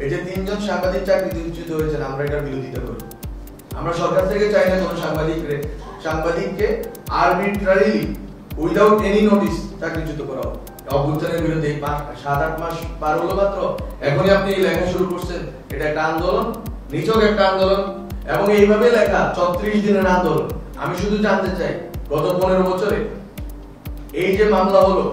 এই যে তিনজন সাংবাদিক চাকরিচ্যুত হয়েছেন, আমরা এটার বিরোধিতা করি। আমরা সরকার থেকে চাই না কোনো সাংবাদিককে আরবিট্রারিলি উইদাউট এনি নোটিস চাকরিচ্যুত করা হোক। অভ্যুত্থানের বিরুদ্ধে 7-8 মাস পার হলো মাত্র, এখনই আপনি লেখা শুরু করছেন। এটা একটা আন্দোলন, নিছক একটা আন্দোলন, এবং এইভাবে লেখা 34 দিনের আন্দোলন। আমি শুধু জানতে চাই, গত 15 বছরে এই যে মামলা হলো,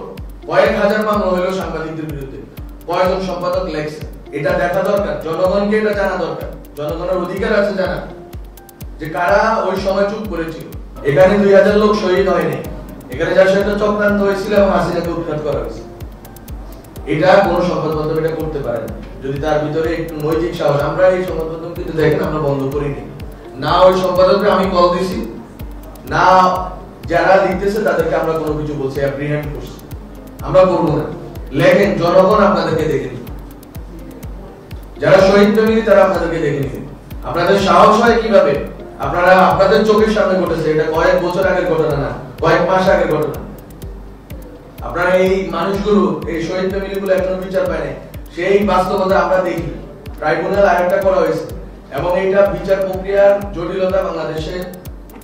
কয়েক হাজার মামলা হলো সাংবাদিকদের বিরুদ্ধে, কয়জন সম্পাদক লেখছে, এটা দেখা দরকার। জনগণকে এটা জানা দরকার। জনগণের অধিকার আছে জানা যে কারা ওই সময় চুপ করেছিল। এখানে 2000 লোক শহীদ হয়নি, এখানে যার সাথে চক্রান্ত হয়েছিল এবং হাসিনাকে উৎখাত করা হয়েছে। এটা কোন সংবাদ মাধ্যম এটা করতে পারে না, যদি তার ভিতরে একটু নৈতিক সাহস। আমরা এই সংবাদ মাধ্যম কিন্তু দেখেন আমরা বন্ধ করিনি, না ওই সম্পাদককে আমি কল দিছি, না যারা লিখতেছে তাদেরকে আমরা কোনো কিছু বলছি, অ্যাপ্রিহেন্ড করছি। আমরা করবো না। লেখেন, জনগণ আপনাদেরকে দেখে নিন, যারা শহীদ প্রেমী তারা আপনাদেরকে দেখে নিন। আপনাদের সাহস হয় কিভাবে? আপনারা আপনাদের চোখের সামনে ঘটেছে, এটা কয়েক বছর আগের ঘটনা না, কয়েক মাস আগের ঘটনা। আপনারা এই মানুষগুলো, এই শহীদ ফ্যামিলিগুলো এখনো বিচার পায় না, সেই বাস্তবতা আমরা দেখি। ট্রাইব্যুনাল আরেকটা করা হয়েছে, এবং এইটা বিচার প্রক্রিয়ার জটিলতা বাংলাদেশে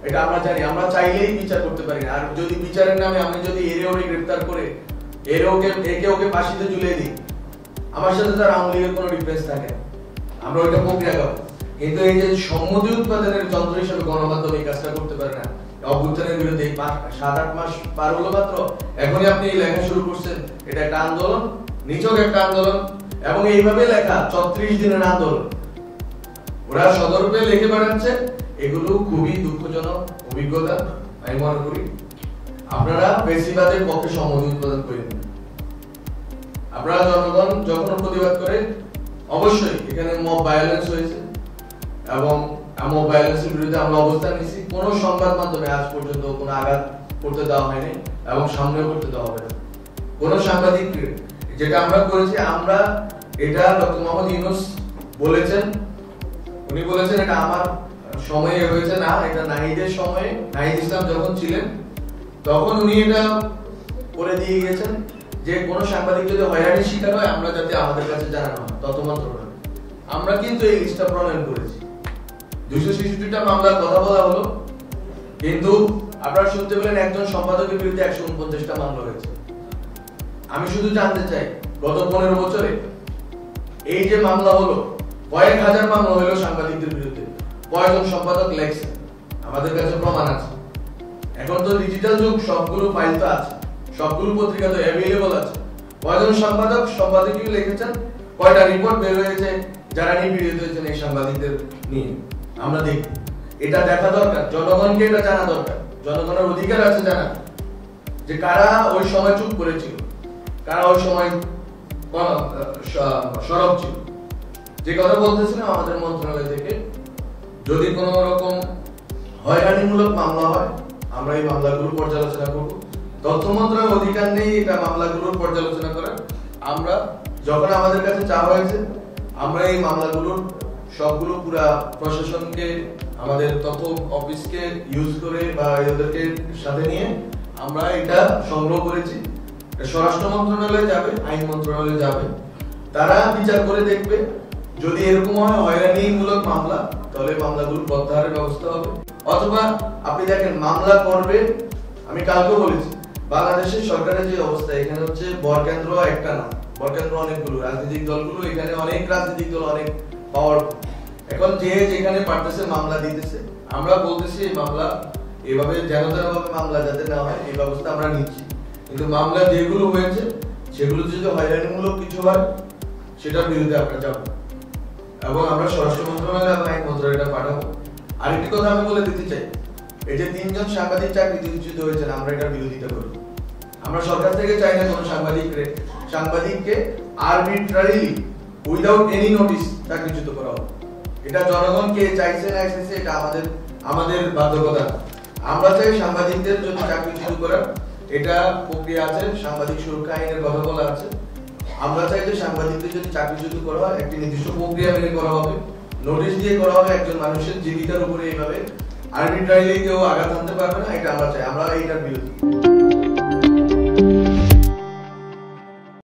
এটা আমরা জানি। আমরা চাইলেই বিচার করতে পারি না। আর যদি বিচারের নামে আমি যদি এরে গ্রেফতার করে একে ওকে ফাঁসিতে ঝুলিয়ে দিই, আমার সাথে তার আওয়ামী লীগের কোনো ডিফারেন্স থাকে না, আমরা ওইটা প্রক্রিয়া করব। কিন্তু এই যে সম্মতি উৎপাদনের যন্ত্র হিসেবে গণমাধ্যম এই কাজটা করতে পারে না। অভ্যুত্থানের বিরুদ্ধে 7-8 মাস পার হলো মাত্র, এখনই আপনি লেখা শুরু করছেন। এটা একটা আন্দোলন, নিছক একটা আন্দোলন, এবং এইভাবে লেখা 34 দিনের আন্দোলন। ওরা সদর্পে লিখে বেড়াচ্ছে, এগুলো খুবই দুঃখজনক অভিজ্ঞতা আমি মনে করি। আপনারা বেশিরভাগের পক্ষে সম্মতি উৎপাদন করেন। আপনারা জনগণ যখন প্রতিবাদ করে, অবশ্যই এখানে মব ভায়োলেন্স হয়েছে, এবং মব ভায়োলেন্সের বিরুদ্ধে আমরা অবস্থান নিয়েছি। কোনো সংবাদ মাধ্যমে আজ পর্যন্ত কোনো আঘাত করতে দেওয়া হয়নি, এবং সামনেও করতে দেওয়া হবে না কোনো সাংবাদিক। যেটা আমরা করেছি, আমরা এটা ডক্টর মোহাম্মদ ইউনূস বলেছেন, উনি বলেছেন এটা আমার সময়ে হয়েছে না, এটা নাহিদের সময়ে, নাহিদ ইসলাম যখন ছিলেন তখন উনি এটা করে দিয়ে গেছেন যে কোনো সাংবাদিক যদি হয়রানির শিকার হয়, আমরা যাতে আমাদের কাছে জানানো হয় তথ্য মন্ত্রণালয়। আমরা কিন্তু এই লিস্টটা প্রণয়ন করেছি। 266টা মামলার কথা বলা হলো, কিন্তু আপনারা শুনতে পেলেন একজন সম্পাদকের বিরুদ্ধে 149টা মামলা হয়েছে। আমি শুধু জানতে চাই, গত 15 বছরে এই যে মামলা হলো, কয়েক হাজার মামলা হলো সাংবাদিকদের বিরুদ্ধে, কয়জন সম্পাদক লেখছে, আমাদের কাছে প্রমাণ আছে। এখন তো ডিজিটাল যুগ, সবগুলো ফাইল তো আছে, সবগুলো পত্রিকা তো অ্যাভেলেবল আছে। কয়জন সম্পাদকই লিখেছেন, কয়টা রিপোর্ট বের হয়েছে যারা নিপীড়িত হয়েছেন এই সাংবাদিকদের নিয়ে, আমরা দেখি। এটা দেখা দরকার। জনগণকে এটা জানা দরকার। জনগণের অধিকার আছে জানা যে কারা ওই সময় চুপ করেছিল, কারা ওই সময় সরব ছিল। যে কথা বলতেছিলাম, আমাদের মন্ত্রণালয় থেকে যদি কোনো রকম হয়রানিমূলক মামলা হয়, আমরা এই মামলাগুলো পর্যালোচনা করব। তথ্য মন্ত্রণালয়ের অধিকার নেই এটা মামলাগুলোর পর্যালোচনা করার। আমরা যখন আমাদের কাছে চাওয়া হয়েছে, আমরা এই মামলাগুলোর সবগুলো পুরা প্রশাসনকে, আমাদের তথ্য অফিসকে ইউজ করে বা এদেরকে সাথে নিয়ে আমরা এটা সংগ্রহ করেছি। স্বরাষ্ট্র মন্ত্রণালয়ে যাবে, আইন মন্ত্রণালয়ে যাবে, তারা বিচার করে দেখবে। যদি এরকম হয় হয়রানিমূলক মামলা, তাহলে মামলাগুলো প্রত্যাহারের ব্যবস্থা হবে। অথবা আপনি দেখেন মামলা করবে, আমি কালকে বলেছি, বাংলাদেশের সরকারের যে অবস্থা, এখানে হচ্ছে বরকেন্দ্র একটা না, বরকেন্দ্র অনেকগুলো, রাজনৈতিক দলগুলো, এখানে অনেক রাজনৈতিক দল, অনেক পাওয়ার। এখন যে যেখানে পারতেছে মামলা দিতেছে। আমরা বলতেছি এই মামলা এভাবে যেন তেনভাবে মামলা যাতে না হয়, এই ব্যবস্থা আমরা নিচ্ছি। কিন্তু মামলা যেগুলো হয়েছে, সেগুলো যদি হয়রানিমূলক কিছু হয়, সেটার বিরুদ্ধে আমরা যাবো, এবং আমরা স্বরাষ্ট্র মন্ত্রণালয় এবং আইন মন্ত্রণালয়টা পাঠাবো। আরেকটি কথা আমি বলে দিতে চাই, এই যে তিনজন সাংবাদিক চাকরিচ্যুত হয়েছেন, আমরা এটার বিরোধিতা করি। আমরা সরকার থেকে চাই না কোনো সাংবাদিককে আরবিট্রারিলি উইদাউট এনি নোটিস চাকরিচ্যুত করা হোক। এটা জনগণকে চাইছে না চাইছে, এটা আমাদের বাধ্যকতা। আমরা চাই সাংবাদিকদের যদি চাকরিচ্যুত করার এটা প্রক্রিয়া আছে, সাংবাদিক সুরক্ষা আইনের কথা বলা আছে। আমরা চাই যে সাংবাদিকদের যদি চাকরিচ্যুত করা হয়, একটি নির্দিষ্ট প্রক্রিয়া মেনে করা হবে, নোটিশ দিয়ে করা হবে। একজন মানুষের জীবিকার উপরে এইভাবে আরবিট্রারিলি কেউ আঘাত আনতে পারবে না, এটা আমরা চাই। আমরা এইটার বিরোধী।